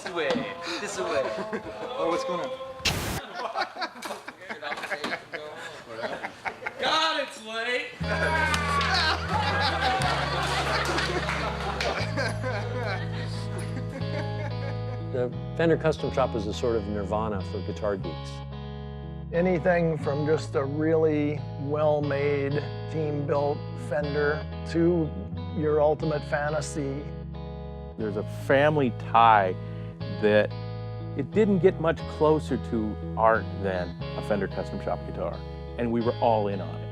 This way. This way. Oh, what's going on? God, it's late. The Fender Custom Shop was a sort of nirvana for guitar geeks. Anything from just a really well-made, team-built Fender to your ultimate fantasy. There's a family tie that it didn't get much closer to art than a Fender Custom Shop guitar, and we were all in on it.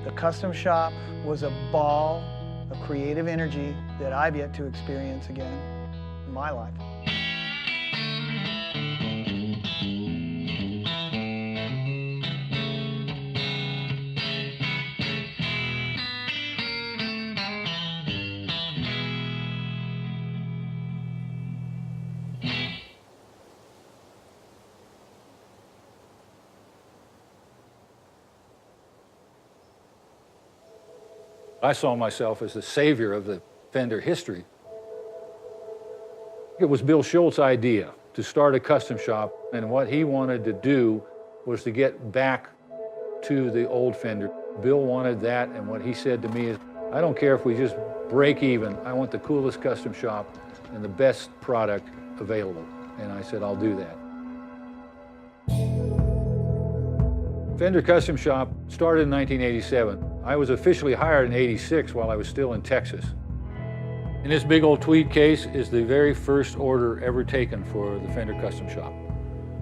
The Custom Shop was a ball of creative energy that I've yet to experience again in my life. I saw myself as the savior of the Fender history. It was Bill Schultz's idea to start a custom shop, and what he wanted to do was to get back to the old Fender. Bill wanted that, and what he said to me is, I don't care if we just break even, I want the coolest custom shop and the best product available. And I said, I'll do that. Fender Custom Shop started in 1987. I was officially hired in '86 while I was still in Texas. And this big old tweed case is the very first order ever taken for the Fender Custom Shop.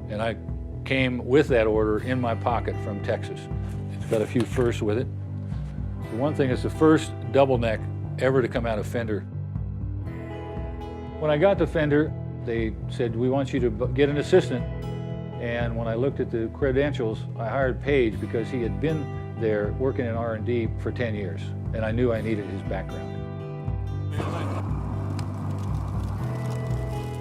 And I came with that order in my pocket from Texas. It's got a few firsts with it. The one thing is the first double neck ever to come out of Fender. When I got to Fender, they said, we want you to get an assistant. And when I looked at the credentials, I hired Page because he had been there working in R&D for 10 years, and I knew I needed his background.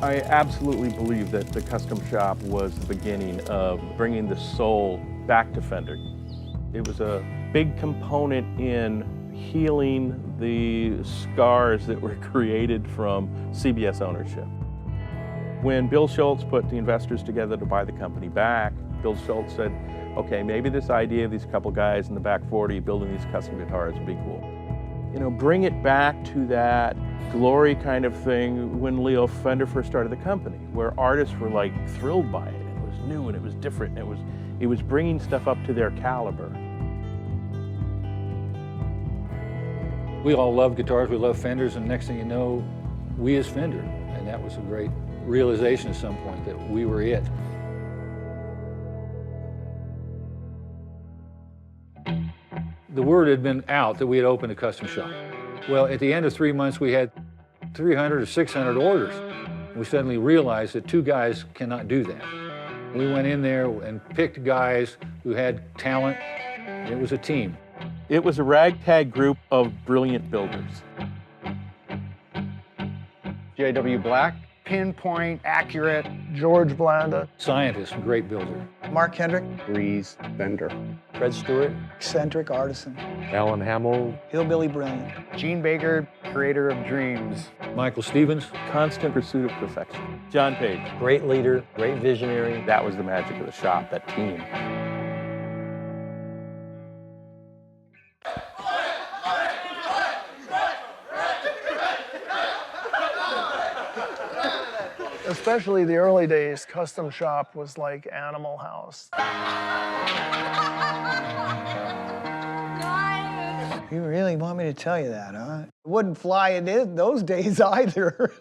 I absolutely believe that the Custom Shop was the beginning of bringing the soul back to Fender. It was a big component in healing the scars that were created from CBS ownership. When Bill Schultz put the investors together to buy the company back, Bill Schultz said, okay, maybe this idea of these couple guys in the back 40 building these custom guitars would be cool. You know, bring it back to that glory kind of thing when Leo Fender first started the company, where artists were like thrilled by it. It was new and it was different. And it was bringing stuff up to their caliber. We all love guitars, we love Fenders, and next thing you know, we is Fender. And that was a great realization at some point that we were it. The word had been out that we had opened a custom shop. Well, at the end of 3 months, we had 300 or 600 orders. We suddenly realized that two guys cannot do that. We went in there and picked guys who had talent. It was a team. It was a ragtag group of brilliant builders. J.W. Black, pinpoint, accurate. George Blanda. Scientist, great builder. Mark Kendrick, Breeze Fender. Fred Stewart. eccentric artisan. Alan Hamill. Hillbilly brilliant. Gene Baker, creator of dreams. Michael Stevens. Constant pursuit of perfection. John Page. Great leader, great visionary. That was the magic of the shop, that team. Especially the early days, Custom Shop was like Animal House. You really want me to tell you that, huh? It wouldn't fly in those days either.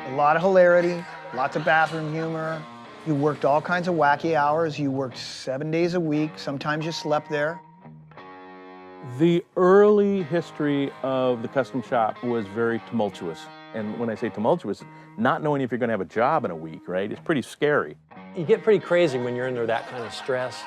A lot of hilarity, lots of bathroom humor. You worked all kinds of wacky hours. You worked 7 days a week. Sometimes you slept there. The early history of the custom shop was very tumultuous. And when I say tumultuous, not knowing if you're going to have a job in a week, right? It's pretty scary. You get pretty crazy when you're under that kind of stress,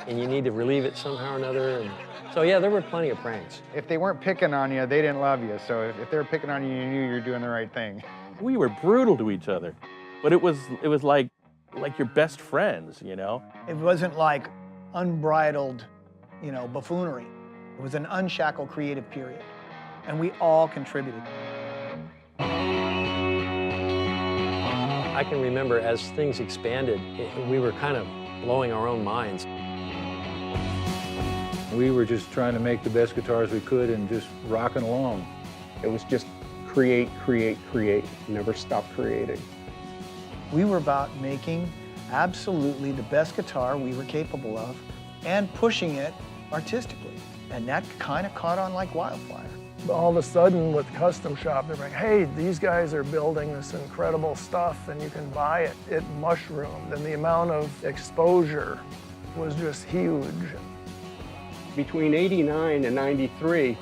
and you need to relieve it somehow or another. And so yeah, there were plenty of pranks. If they weren't picking on you, they didn't love you. So if they were picking on you, you knew you were doing the right thing. We were brutal to each other, but it was like your best friends, you know? It wasn't like unbridled, buffoonery. It It was an unshackled creative period, and we all contributed. I can remember as things expanded, we were kind of blowing our own minds. We were just trying to make the best guitars we could and just rocking along. It was just create, create, create, never stop creating. We were about making absolutely the best guitar we were capable of and pushing it artistically. And that kind of caught on like wildfire. All of a sudden with Custom Shop, they're like, hey, these guys are building this incredible stuff and you can buy it. It mushroomed, and the amount of exposure was just huge. Between 89 and 93,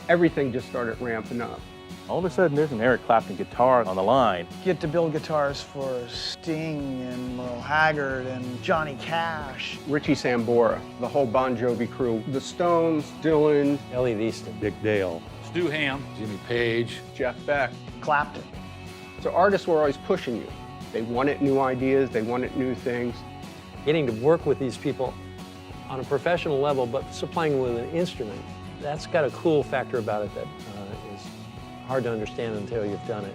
everything just started ramping up. All of a sudden, there's an Eric Clapton guitar on the line. Get to build guitars for Sting and Merle Haggard and Johnny Cash. Richie Sambora, the whole Bon Jovi crew, the Stones, Dylan, Ellie Wieston. Dick Dale, Stu Hamm, Jimmy Page, Jeff Beck. Clapton. So artists were always pushing you. They wanted new ideas, they wanted new things. Getting to work with these people on a professional level, but supplying them with an instrument, that's got a cool factor about it that is hard to understand until you've done it.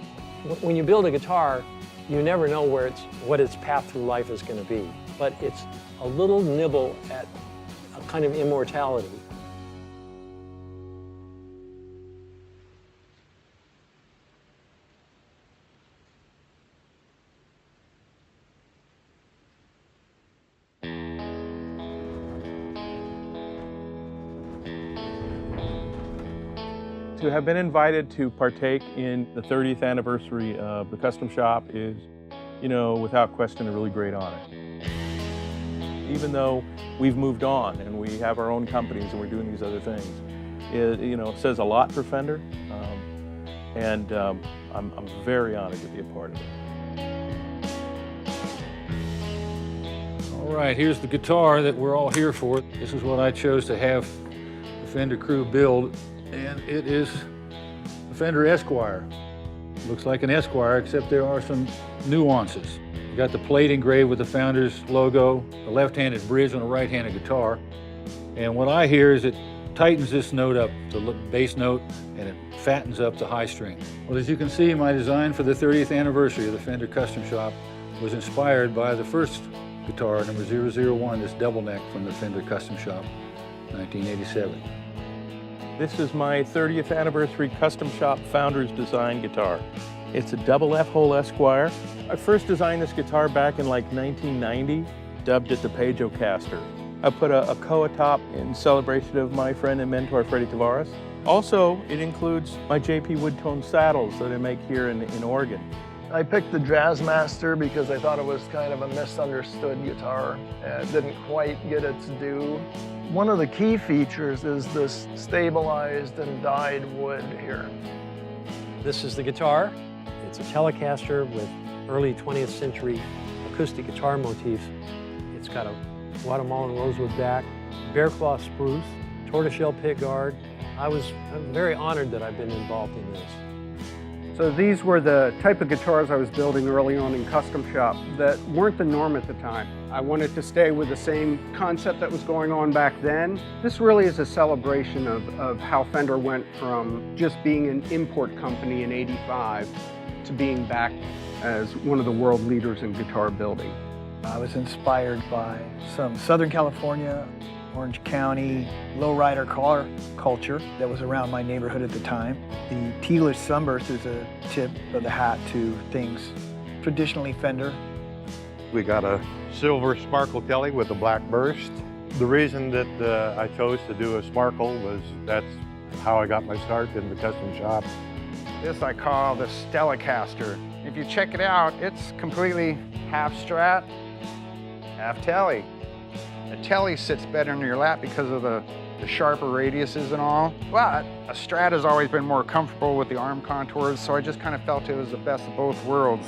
When you build a guitar, you never know what its path through life is going to be, but it's a little nibble at a kind of immortality. To have been invited to partake in the 30th anniversary of the Custom Shop is, without question, a really great honor. Even though we've moved on and we have our own companies and we're doing these other things, it says a lot for Fender, and I'm very honored to be a part of it. All right, here's the guitar that we're all here for. This is what I chose to have the Fender crew build, and it is a Fender Esquire. Looks like an Esquire, except there are some nuances. You got the plate engraved with the Founders logo, the left-handed bridge on a right-handed guitar, and what I hear is it tightens this note up, the bass note, and it fattens up the high string. Well, as you can see, my design for the 30th anniversary of the Fender Custom Shop was inspired by the first guitar, number 001, this double neck from the Fender Custom Shop, 1987. This is my 30th anniversary Custom Shop Founders Design guitar. It's a double F-hole Esquire. I first designed this guitar back in like 1990, dubbed it the Pageocaster. I put a Koa top in celebration of my friend and mentor, Freddie Tavares. Also, it includes my JP Woodtone saddles that I make here in Oregon. I picked the Jazzmaster because I thought it was kind of a misunderstood guitar and it didn't quite get its due. One of the key features is this stabilized and dyed wood here. This is the guitar. It's a Telecaster with early 20th century acoustic guitar motifs. It's got a Guatemalan rosewood back, bear claw spruce, tortoiseshell pickguard. I'm very honored that I've been involved in this. So these were the type of guitars I was building early on in Custom Shop that weren't the norm at the time. I wanted to stay with the same concept that was going on back then. This really is a celebration of how Fender went from just being an import company in '85 to being back as one of the world leaders in guitar building. I was inspired by some Southern California, Orange County lowrider car culture that was around my neighborhood at the time. The tealish sunburst is a tip of the hat to things traditionally Fender. We got a silver sparkle Kelly with a black burst. The reason that I chose to do a sparkle was that's how I got my start in the Custom Shop. This I call the Telecaster. If you check it out, it's completely half Strat, half Tele. A Tele sits better in your lap because of the sharper radiuses and all, but a Strat has always been more comfortable with the arm contours, so I just kind of felt it was the best of both worlds.